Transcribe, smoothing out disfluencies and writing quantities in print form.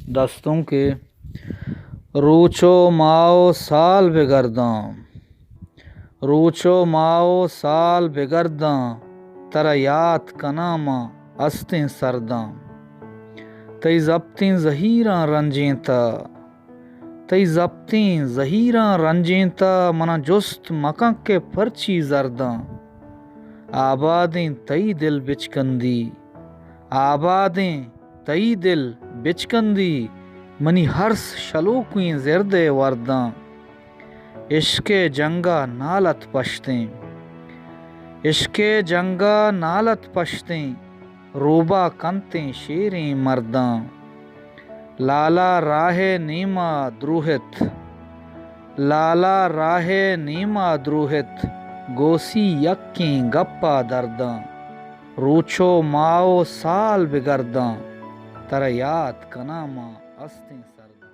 دستوں کے روچو ماؤ سال بگرداں، روچو ماؤ سال بگرداں، ترا یاد کناما استیں سرداں، تئی ضبطیں زہیراں رنجیں تا، تئی ضبطیں زہیراں رنجیں تا، منا جست مکاں کے پرچی زرداں، آبادیں تئی دل بچکندی، آبادیں تئی دل بچکندی، منی ہرس شلوکیں زردے ورداں، عشق جنگا نالت پشتیں، عشق جنگا نالت پشتیں، روبا کنتیں شیریں مرداں، لالا راہ نیما دروہت، لالا راہ نیما دروہت، گوسی یکیں گپا درداں، روچو ماؤ سال بگرداں، ترا یاد کناما استیں سرداں۔